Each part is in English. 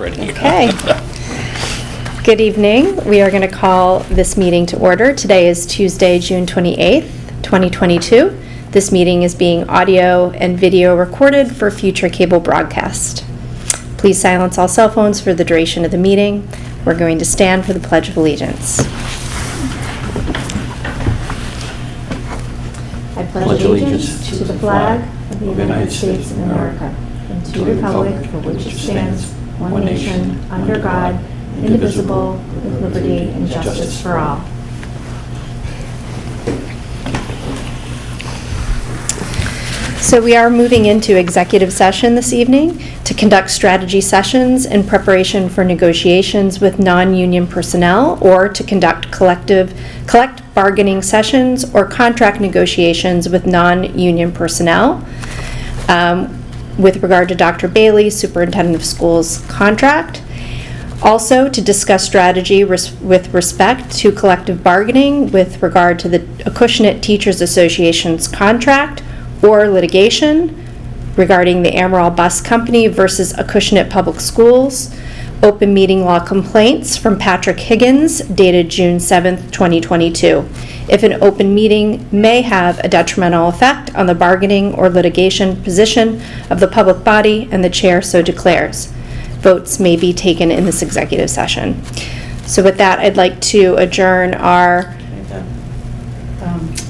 already. Okay. Good evening. We are going to call this meeting to order. Today is Tuesday, June 28th, 2022. This meeting is being audio and video recorded for future cable broadcast. Please silence all cell phones for the duration of the meeting. We're going to stand for the Pledge of Allegiance. I pledge allegiance to the flag of the United States of America and to the republic for which it stands, one nation, under God, indivisible, with liberty and justice for all. So we are moving into executive session this evening to conduct strategy sessions in preparation for negotiations with non-union personnel or to conduct collective bargaining sessions or contract negotiations with non-union personnel with regard to Dr. Bailey, Superintendent of Schools contract. Also, to discuss strategy with respect to collective bargaining with regard to the Acushnet Teachers Association's contract or litigation regarding the Amaral Bus Company versus Acushnet Public Schools, open meeting law complaints from Patrick Higgins dated June 7th, 2022. If an open meeting may have a detrimental effect on the bargaining or litigation position of the public body and the chair so declares. Votes may be taken in this executive session. So with that, I'd like to adjourn our...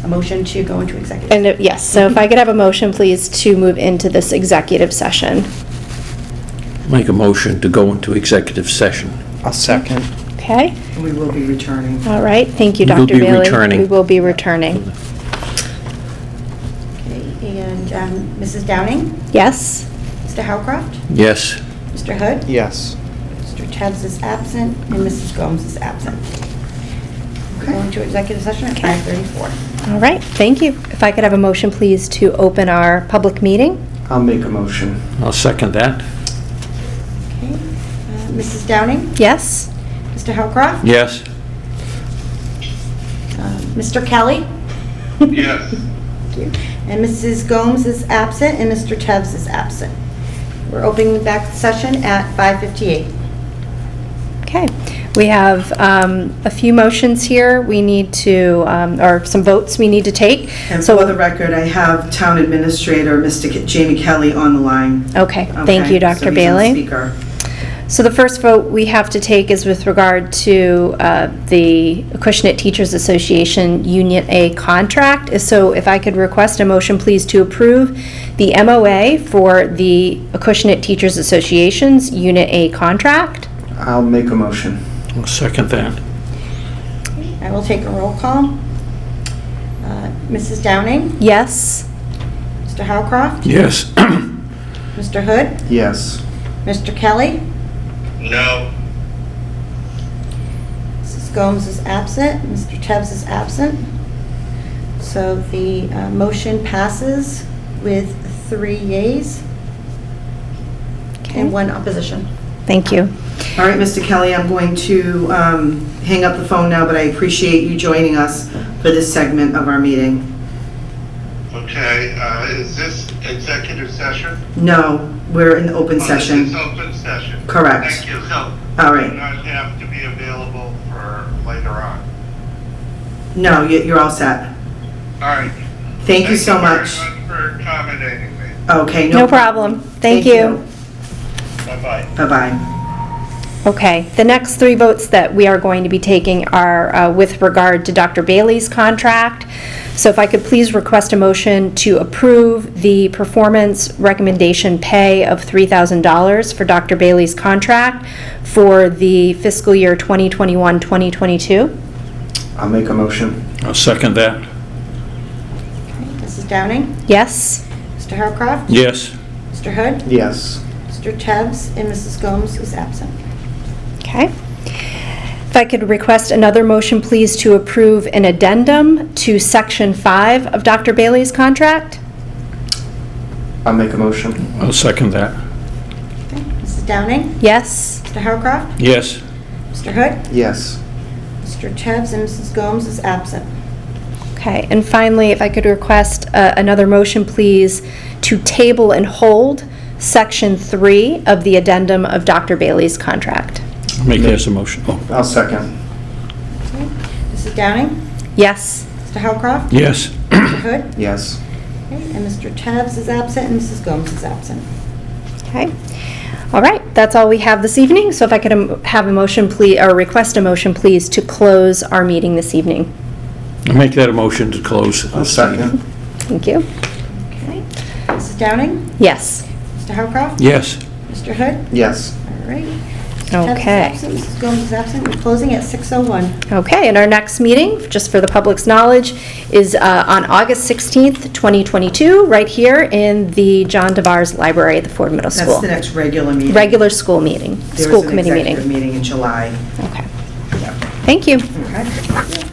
A motion to go into executive. And yes, so if I could have a motion, please, to move into this executive session. Make a motion to go into executive session. I'll second. Okay? We will be returning. All right. Thank you, We Dr. will be Bailey. returning. We will be returning. Okay, and Mrs. Downing? Yes? Mr. Howcroft? Yes. Mr. Hood? Yes. Mr. Tebs is absent, and Mrs. Gomes is absent. We're going to executive session at 5:34. All right. Thank you. If I could have a motion, please, to open our public meeting. I'll make a motion. I'll second that. Okay, Mrs. Downing? Yes? Mr. Howcroft? Yes. Mr. Kelly? Yes. And Mrs. Gomes is absent, and Mr. Tebs is absent. We're opening back the session at 5:58. Okay. We have a few motions here we need to, or some votes we need to take. And So, for the record, I have Town Administrator, Mr. Jamie Kelly, on the line. okay. Thank you, So Dr. he's Bailey. on speaker. So the first vote we have to take is with regard to the Acushnet Teachers Association Union A contract. So if I could request a motion, please, to approve the MOA for the Acushnet Teachers Association's Unit A contract. I'll make a motion. I'll second that. I will take a roll call. Mrs. Downing? Yes? Mr. Howcroft? Yes. Mr. Hood? Yes. Mr. Kelly? No. Mrs. Gomes is absent. Mr. Tebs is absent. So the motion passes with 3 yeas and 1 opposition. Thank you. All right, Mr. Kelly, I'm going to hang up the phone now, but I appreciate you joining us for this segment of our meeting. Okay, is this executive session? No, we're in the open session. It's open session. Correct. Thank you. So, All right. do not have to be available for later on. No, you're all set. All right. Thank you so much. Thank you very much for accommodating me. Okay, No problem. Thank you. Bye-bye. Bye-bye. Okay, the next 3 votes that we are going to be taking are with regard to Dr. Bailey's contract. So if I could please request a motion to approve the performance recommendation pay of $3,000 for Dr. Bailey's contract for the fiscal year 2021-2022. I'll make a motion. I'll second that. Okay, Mrs. Downing? Yes? Mr. Howcroft? Yes. Mr. Hood? Yes. Mr. Tebs and Mrs. Gomes is absent. Okay. If I could request another motion, please, to approve an addendum to Section 5 of Dr. Bailey's contract. I'll make a motion. I'll second that. Okay, Mrs. Downing? Yes? Mr. Howcroft? Yes. Mr. Hood? Yes. Mr. Tebs and Mrs. Gomes is absent. Okay, and finally, if I could request another motion, please, to table and hold Section 3 of the addendum of Dr. Bailey's contract. I'll make that as a motion. Oh, I'll second. Mrs. Downing? Yes. Mr. Howcroft? yes. Mr. Hood? Yes. Okay, and Mr. Tevz is absent, and Mrs. Gomes is absent. Okay. All right, that's all we have this evening. So if I could have a motion, please, or request a motion, please, to close our meeting this evening. I'll make that a motion to close. I'll second. Thank you. Okay. Mrs. Downing? Yes. Mr. Howcroft? Yes. Mr. Hood? Yes. All right. Mr. Tevz is Okay. absent, Mrs. Gomes is absent. We're closing at 6:01. Okay, and our next meeting, just for the public's knowledge, is on August 16th, 2022, right here in the John DeVars Library at the Ford Middle That's School. the next regular meeting. Regular school meeting, There school was an committee executive meeting. meeting in July. Okay. Thank you. Okay.